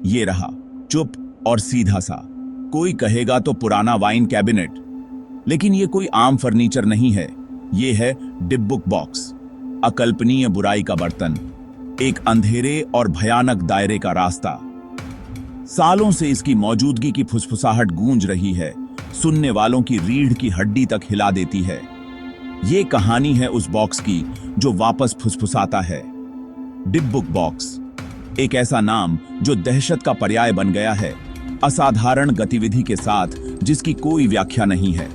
ये रहा, चुप और सीधा सा। कोई कहेगा तो पुराना वाइन कैबिनेट, लेकिन ये कोई आम फर्नीचर नहीं है। ये है डिब्बुक बॉक्स, अकल्पनीय बुराई का बर्तन, एक अंधेरे और भयानक दायरे का रास्ता। सालों से इसकी मौजूदगी की फुसफुसाहट गूंज रही है, सुनने वालों की रीढ़ की हड्डी तक हिला देती है। ये कहानी है उस बॉक्स की जो वापस फुसफुसाता है। डिब्बुक बॉक्स, एक ऐसा नाम जो दहशत का पर्याय बन गया है, असाधारण गतिविधि के साथ जिसकी कोई व्याख्या नहीं है।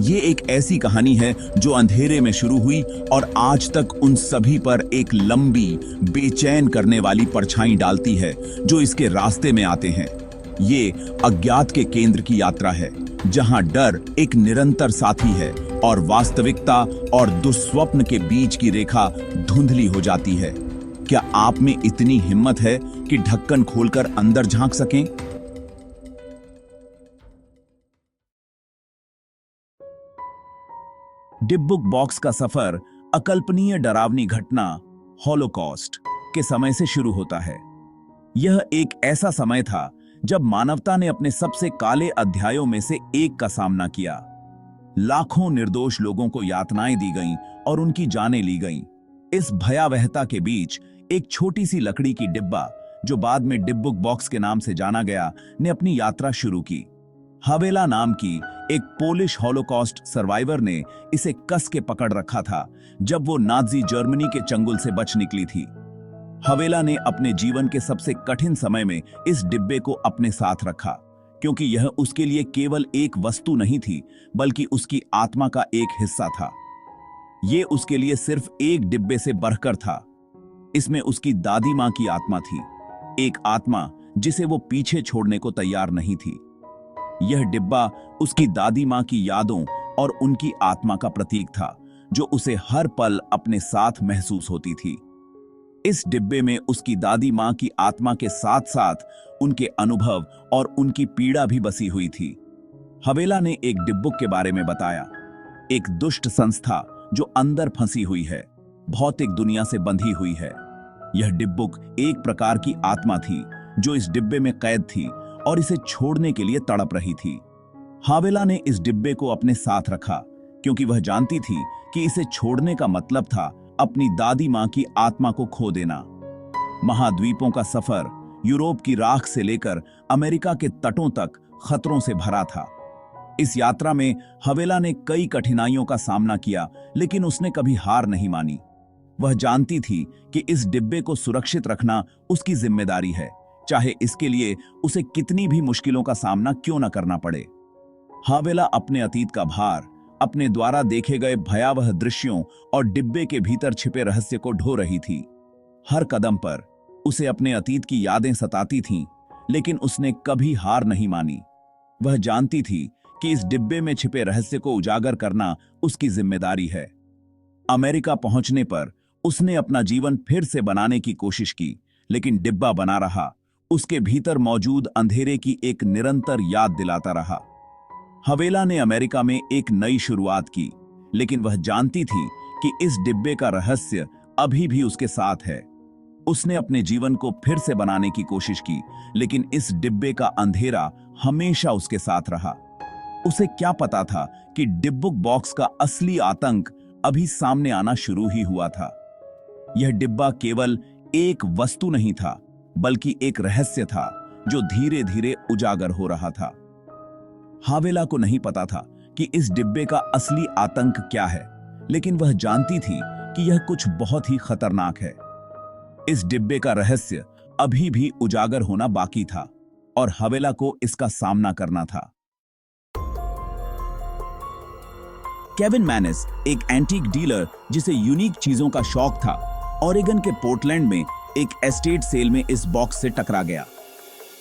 ये एक ऐसी कहानी है जो अंधेरे में शुरू हुई और आज तक उन सभी पर एक लंबी, बेचैन करने वाली परछाई डालती है जो इसके रास्ते में आते हैं। ये अज्ञात के केंद्र की यात्रा है, जहां डर एक निरंतर साथी है और वास्तविकता और दुस्वप्न के बीच की रेखा धुंधली हो जाती है। क्या आप में इतनी हिम्मत है कि ढक्कन खोलकर अंदर झांक सकें? डिब्बुक बॉक्स का सफर अकल्पनीय डरावनी घटना हॉलोकॉस्ट के समय से शुरू होता है। यह एक ऐसा समय था जब मानवता ने अपने सबसे काले अध्यायों में से एक का सामना किया। लाखों निर्दोष लोगों को यातनाएं दी गईं और उनकी जानें ली गईं। इस भयावहता के बीच एक छोटी सी लकड़ी की डिब्बा, जो बाद में डिब्बुक बॉक्स के नाम से जाना गया, ने अपनी यात्रा शुरू की। हवेला नाम की एक पोलिश हॉलोकॉस्ट सर्वाइवर ने इसे कस के पकड़ रखा था जब वो नाज़ी जर्मनी के चंगुल से बच निकली थी। हवेला ने अपने जीवन के सबसे कठिन समय में इस डिब्बे को अपने साथ रखा, क्योंकि यह उसके लिए केवल एक वस्तु नहीं थी, बल्कि उसकी आत्मा का एक हिस्सा था। ये उसके लिए सिर्फ एक डिब्बे से बढ़कर था। इसमें उसकी दादी मां की आत्मा थी, एक आत्मा जिसे वो पीछे छोड़ने को तैयार नहीं थी। यह डिब्बा उसकी दादी मां की यादों और उनकी आत्मा का प्रतीक था, जो उसे हर पल अपने साथ महसूस होती थी। इस डिब्बे में उसकी दादी मां की आत्मा के साथ साथ उनके अनुभव और उनकी पीड़ा भी बसी हुई थी। हवेला ने एक डिब्बुक के बारे में बताया, एक दुष्ट संस्था जो अंदर फंसी हुई है, भौतिक दुनिया से बंधी हुई है। यह डिब्बुक एक प्रकार की आत्मा थी जो इस डिब्बे में कैद थी और इसे छोड़ने के लिए तड़प रही थी। हावेला ने इस डिब्बे को अपने साथ रखा, क्योंकि वह जानती थी कि इसे छोड़ने का मतलब था अपनी दादी मां की आत्मा को खो देना। महाद्वीपों का सफर यूरोप की राख से लेकर अमेरिका के तटों तक खतरों से भरा था। इस यात्रा में हवेला ने कई कठिनाइयों का सामना किया, लेकिन उसने कभी हार नहीं मानी। वह जानती थी कि इस डिब्बे को सुरक्षित रखना उसकी जिम्मेदारी है, चाहे इसके लिए उसे कितनी भी मुश्किलों का सामना क्यों न करना पड़े। हावेला अपने अतीत का भार, अपने द्वारा देखे गए भयावह दृश्यों और डिब्बे के भीतर छिपे रहस्य को ढो रही थी। हर कदम पर उसे अपने अतीत की यादें सताती थीं, लेकिन उसने कभी हार नहीं मानी। वह जानती थी कि इस डिब्बे में छिपे रहस्य को उजागर करना उसकी जिम्मेदारी है। अमेरिका पहुंचने पर उसने अपना जीवन फिर से बनाने की कोशिश की, लेकिन डिब्बा बना रहा, उसके भीतर मौजूद अंधेरे की एक निरंतर याद दिलाता रहा। हवेला ने अमेरिका में एक नई शुरुआत की, लेकिन वह जानती थी कि इस डिब्बे का रहस्य अभी भी उसके साथ है। उसने अपने जीवन को फिर से बनाने की कोशिश की, लेकिन इस डिब्बे का अंधेरा हमेशा उसके साथ रहा। उसे क्या पता था कि डिब्बुक बॉक्स का असली आतंक अभी सामने आना शुरू ही हुआ था। यह डिब्बा केवल एक वस्तु नहीं था, बल्कि एक रहस्य था जो धीरे धीरे उजागर हो रहा था। हावेला को नहीं पता था कि इस डिब्बे का असली आतंक क्या है, लेकिन वह जानती थी कि यह कुछ बहुत ही खतरनाक है। इस डिब्बे का रहस्य अभी भी उजागर होना बाकी था और हवेला को इसका सामना करना था। केविन मैनिस, एक एंटीक डीलर जिसे यूनिक चीजों का शौक था, ओरेगन के पोर्टलैंड में एक एस्टेट सेल में इस बॉक्स से टकरा गया।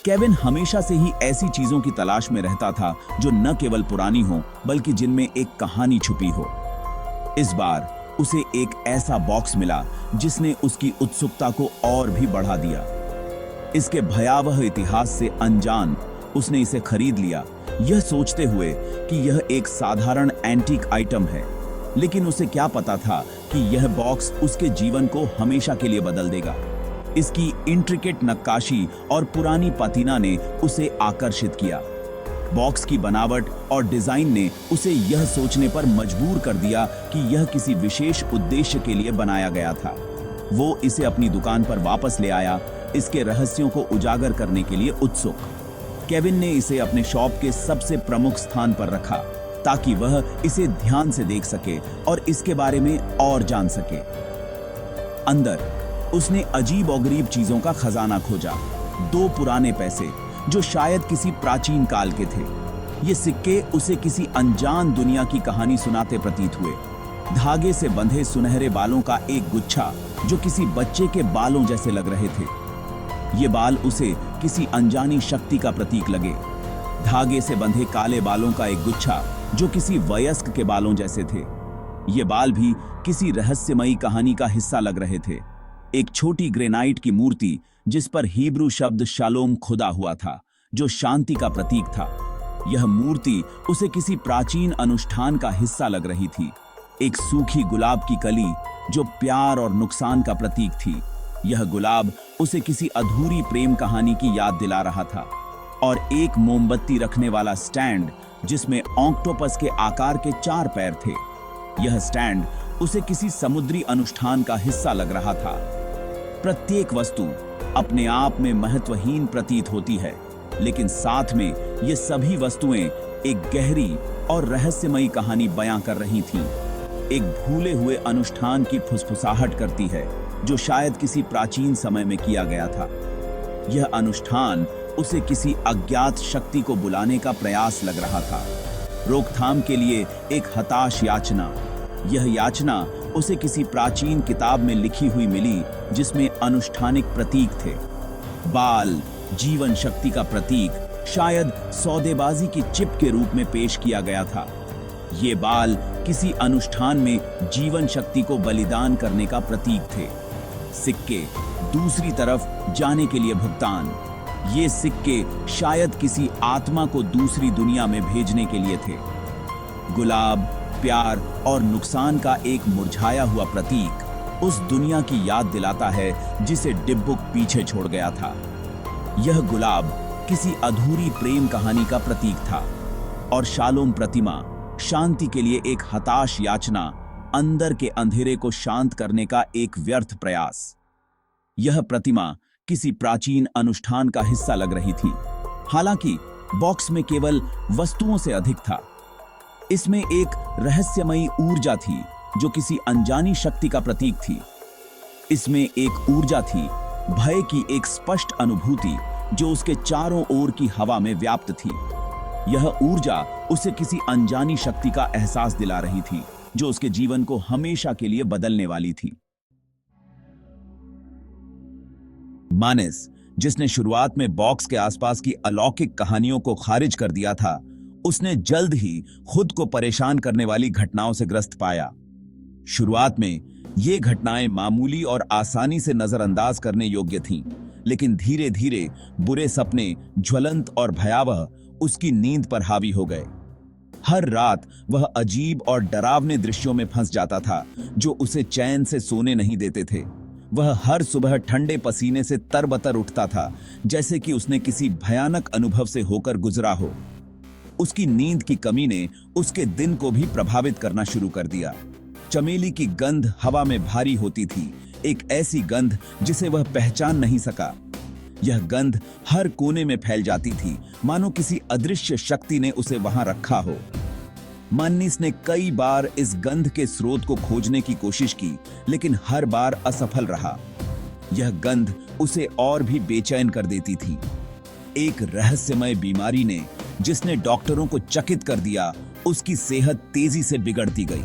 केविन हमेशा से ही ऐसी चीजों की तलाश में रहता था जो न केवल पुरानी हो, बल्कि जिनमें एक कहानी छुपी हो। इस बार उसे एक ऐसा बॉक्स मिला जिसने उसकी उत्सुकता को और भी बढ़ा दिया। इसके भयावह इतिहास से अनजान उसने इसे खरीद लिया, यह सोचते हुए कि यह एक साधारण एंटीक आइटम है। लेकिन उसे क्या पता था कि यह बॉक्स उसके जीवन को हमेशा के लिए बदल देगा। इसकी इंट्रिकेट नक्काशी और पुरानी पतीना ने उसे आकर्षित किया। बॉक्स की बनावट और डिजाइन ने उसे यह सोचने पर मजबूर कर दिया कि यह किसी विशेष उद्देश्य के लिए बनाया गया था। वो इसे अपनी दुकान पर वापस ले आया, इसके रहस्यों को उजागर करने के लिए उत्सुक। केविन ने इसे अपने शॉप के सबसे प्रमुख स्थान पर रखा ताकि वह इसे ध्यान से देख सके और इसके बारे में और जान सके। अंदर उसने अजीब और गरीब चीजों का खजाना खोजा। 2 पुराने पैसे जो शायद किसी प्राचीन काल के थे। ये सिक्के उसे किसी अनजान दुनिया की कहानी सुनाते प्रतीत हुए। धागे से बंधे सुनहरे बालों का एक गुच्छा जो किसी बच्चे के बालों जैसे लग रहे थे। ये बाल उसे किसी अनजानी शक्ति का प्रतीक लगे। धागे से बंधे काले बालों का एक गुच्छा जो किसी वयस्क के बालों जैसे थे। ये बाल भी किसी रहस्यमयी कहानी का हिस्सा लग रहे थे। एक छोटी ग्रेनाइट की मूर्ति जिस पर हिब्रू शब्द शालोम खुदा हुआ था, जो शांति का प्रतीक था। यह मूर्ति उसे किसी प्राचीन अनुष्ठान का हिस्सा लग रही थी। एक सूखी गुलाब की कली जो प्यार और नुकसान का प्रतीक थी। यह गुलाब उसे किसी अधूरी प्रेम कहानी की याद दिला रहा था। और एक मोमबत्ती रखने वाला स्टैंड जिसमें ऑक्टोपस के आकार के 4 पैर थे। यह स्टैंड उसे किसी समुद्री अनुष्ठान का हिस्सा लग रहा था। प्रत्येक वस्तु अपने आप में महत्वहीन प्रतीत होती है, लेकिन साथ में ये सभी वस्तुएं एक गहरी और रहस्यमयी कहानी बयां कर रही थीं। एक भूले हुए अनुष्ठान की फुसफुसाहट करती है जो शायद किसी प्राचीन समय में किया गया था। यह अनुष्ठान उसे किसी अज्ञात शक्ति को बुलाने का प्रयास लग रहा था। रोकथाम के लिए एक हताश याचना। यह याचना उसे किसी प्राचीन किताब में लिखी हुई मिली जिसमें अनुष्ठानिक प्रतीक थे। बाल जीवन शक्ति का प्रतीक शायद सौदेबाजी की चिप के रूप में पेश किया गया था। ये बाल किसी अनुष्ठान में जीवन शक्ति को बलिदान करने का प्रतीक थे। सिक्के दूसरी तरफ जाने के लिए भुगतान। ये सिक्के शायद किसी आत्मा को दूसरी दुनिया में भेजने के लिए थे। गुलाब प्यार और नुकसान का एक मुरझाया हुआ प्रतीक उस दुनिया की याद दिलाता है जिसे डिब्बुक पीछे छोड़ गया था। यह गुलाब किसी अधूरी प्रेम कहानी का प्रतीक था और शालोम प्रतिमा शांति के लिए एक हताश याचना, अंदर के अंधेरे को शांत करने का एक व्यर्थ प्रयास। यह प्रतिमा किसी प्राचीन अनुष्ठान का हिस्सा लग रही थी। हालांकि बॉक्स में केवल वस्तुओं से अधिक था। इसमें एक रहस्यमयी ऊर्जा थी जो किसी अनजानी शक्ति का प्रतीक थी। इसमें एक ऊर्जा थी, भय की एक स्पष्ट अनुभूति जो उसके चारों ओर की हवा में व्याप्त थी। यह ऊर्जा उसे किसी अनजानी शक्ति का एहसास दिला रही थी जो उसके जीवन को हमेशा के लिए बदलने वाली थी। मानिस, जिसने शुरुआत में बॉक्स के आसपास की अलौकिक कहानियों को खारिज कर दिया था, उसने जल्द ही खुद को परेशान करने वाली घटनाओं से ग्रस्त पाया। शुरुआत में ये घटनाएं मामूली और आसानी से नजरअंदाज करने योग्य थीं, लेकिन धीरे धीरे बुरे सपने ज्वलंत और भयावह उसकी नींद पर हावी हो गए। हर रात वह अजीब और डरावने दृश्यों में फंस जाता था जो उसे चैन से सोने नहीं देते थे। वह हर सुबह ठंडे पसीने से तरबतर उठता था, जैसे कि उसने किसी भयानक अनुभव से होकर गुजरा हो। उसकी नींद की कमी ने उसके दिन को भी प्रभावित करना शुरू कर दिया। चमेली की गंध हवा में भारी होती थी, एक ऐसी गंध जिसे वह पहचान नहीं सका। यह गंध हर कोने में फैल जाती थी, मानो किसी अदृश्य शक्ति ने उसे वहां रखा हो। मानिस ने कई बार इस गंध के स्रोत को खोजने की कोशिश की, लेकिन हर बार असफल रहा। यह गंध उसे और भी बेचैन कर देती थी। एक रहस्यमय बीमारी ने, जिसने डॉक्टरों को चकित कर दिया, उसकी सेहत तेजी से बिगड़ती गई।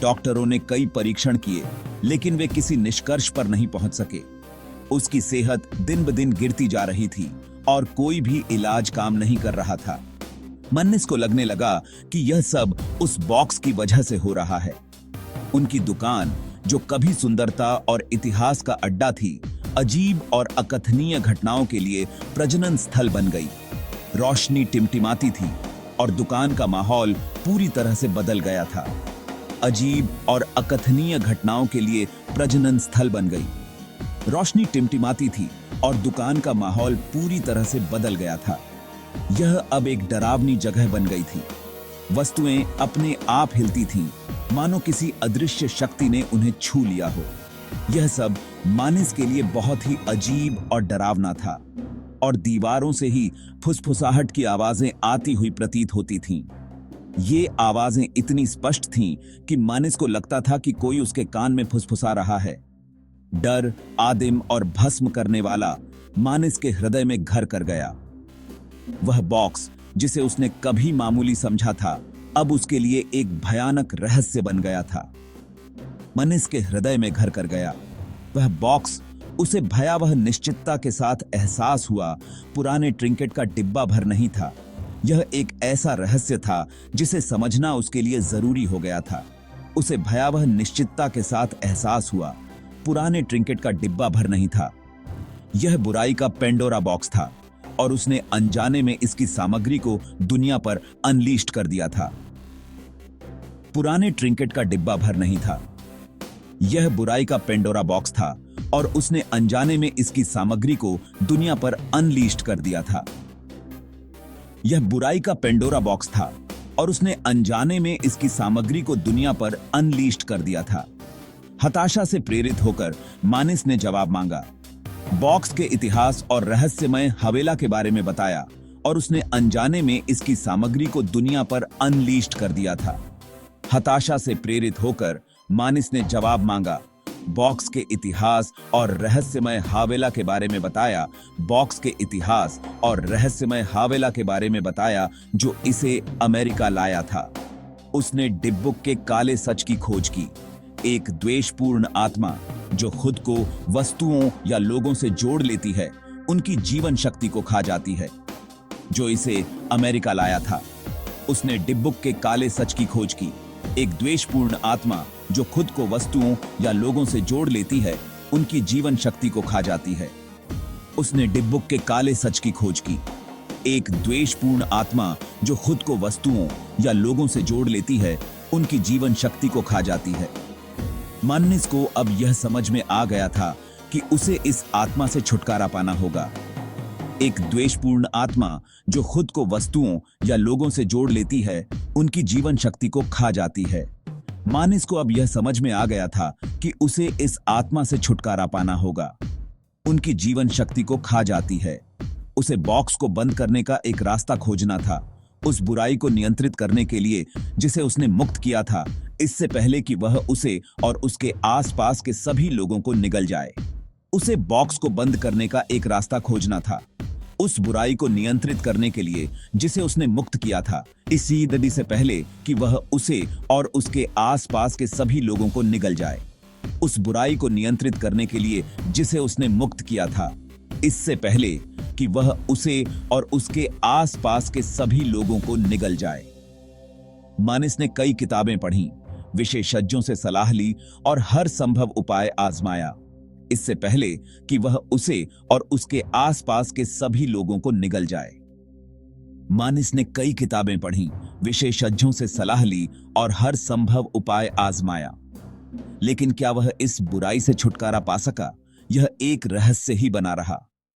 डॉक्टरों ने कई परीक्षण किए, लेकिन वे किसी निष्कर्ष पर नहीं पहुंच सके। उसकी सेहत दिन ब दिन गिरती जा रही थी और कोई भी इलाज काम नहीं कर रहा था। मानिस को लगने लगा कि यह सब उस बॉक्स की वजह से हो रहा है। उनकी दुकान, जो कभी सुंदरता और इतिहास का अड्डा थी, अजीब और अकथनीय घटनाओं के लिए प्रजनन स्थल बन गई। रोशनी टिमटिमाती थी और दुकान का माहौल पूरी तरह से बदल गया था। अजीब और अकथनीय घटनाओं के लिए प्रजनन स्थल बन गई। रोशनी टिमटिमाती थी और दुकान का माहौल पूरी तरह से बदल गया था। यह अब एक डरावनी जगह बन गई थी। वस्तुएं अपने आप हिलती थीं, मानो किसी अदृश्य शक्ति ने उन्हें छू लिया हो। यह सब मानिस के लिए बहुत ही अजीब और डरावना था और दीवारों से ही फुसफुसाहट की आवाजें आती हुई प्रतीत होती थीं। ये आवाजें इतनी स्पष्ट थीं कि मानिस को लगता था कि कोई उसके कान में फुसफुसा रहा है। डर आदिम और भस्म करने वाला मानिस के हृदय में घर कर गया। वह बॉक्स जिसे उसने कभी मामूली समझा था, अब उसके लिए एक भयानक रहस्य बन गया था। मानिस के हृदय में घर कर गया। वह बॉक्स उसे भयावह निश्चितता के साथ एहसास हुआ पुराने ट्रिंकेट का डिब्बा भर नहीं था। यह एक ऐसा रहस्य था जिसे समझना उसके लिए जरूरी हो गया था। उसे भयावह निश्चितता के साथ एहसास हुआ पुराने ट्रिंकेट का डिब्बा भर नहीं था। यह बुराई का पेंडोरा बॉक्स था और उसने अनजाने में इसकी सामग्री को दुनिया पर अनलीस्ट कर दिया था। पुराने ट्रिंकेट का डिब्बा भर नहीं था। यह बुराई का पेंडोरा बॉक्स था और उसने अनजाने में इसकी सामग्री को दुनिया पर अनलीस्ट कर दिया था। यह बुराई का पेंडोरा बॉक्स था और उसने अनजाने में इसकी सामग्री को दुनिया पर अनलीस्ट कर दिया था। हताशा से प्रेरित होकर मानिस ने जवाब मांगा। बॉक्स के इतिहास और रहस्यमय हवेला के बारे में बताया और उसने अनजाने में इसकी सामग्री को दुनिया पर अनलीस्ट कर दिया था। हताशा से प्रेरित होकर मानिस ने जवाब मांगा। बॉक्स के इतिहास और रहस्यमय हावेला के बारे में बताया। बॉक्स के इतिहास और रहस्यमय हावेला के बारे में बताया जो इसे अमेरिका लाया था। उसने डिब्बुक के काले सच की खोज की। एक द्वेषपूर्ण आत्मा जो खुद को वस्तुओं या लोगों से जोड़ लेती है, उनकी जीवन शक्ति को खा जाती है, जो इसे अमेरिका लाया था। उसने डिब्बुक के काले सच की खोज की। एक द्वेषपूर्ण आत्मा जो खुद को वस्तुओं या लोगों से जोड़ लेती है, उनकी जीवन शक्ति को खा जाती है। उसने डिब्बुक के काले सच की खोज की। एक द्वेषपूर्ण आत्मा जो खुद को वस्तुओं या लोगों से जोड़ लेती है, उनकी जीवन शक्ति को खा जाती है। मानिस को अब यह समझ में आ गया था कि उसे इस आत्मा से छुटकारा पाना होगा। एक द्वेषपूर्ण आत्मा जो खुद को वस्तुओं या लोगों से जोड़ लेती है, उनकी जीवन शक्ति को खा जाती है। मानिस को अब यह समझ में आ गया था कि उसे इस आत्मा से छुटकारा पाना होगा। उनकी जीवन शक्ति को खा जाती है। उसे बॉक्स को बंद करने का एक रास्ता खोजना था, उस बुराई को नियंत्रित करने के लिए जिसे उसने मुक्त किया था, इससे पहले कि वह उसे और उसके आसपास के सभी लोगों को निगल जाए। उसे बॉक्स को बंद करने का एक रास्ता खोजना था, उस बुराई को नियंत्रित करने के लिए जिसे उसने मुक्त किया था, इसी दड़ी से पहले कि वह उसे और उसके आसपास के सभी लोगों को निगल जाए। उस बुराई को नियंत्रित करने के लिए जिसे उसने मुक्त किया था, इससे पहले कि वह उसे और उसके आसपास के सभी लोगों को निगल जाए। मानिस ने कई किताबें पढ़ी, विशेषज्ञों से सलाह ली और हर संभव उपाय आजमाया, इससे पहले कि वह उसे और उसके आसपास के सभी लोगों को निगल जाए। मानिस ने कई किताबें पढ़ी, विशेषज्ञों से सलाह ली और हर संभव उपाय आजमाया, लेकिन क्या वह इस बुराई से छुटकारा पा सका? यह एक रहस्य ही बना रहा।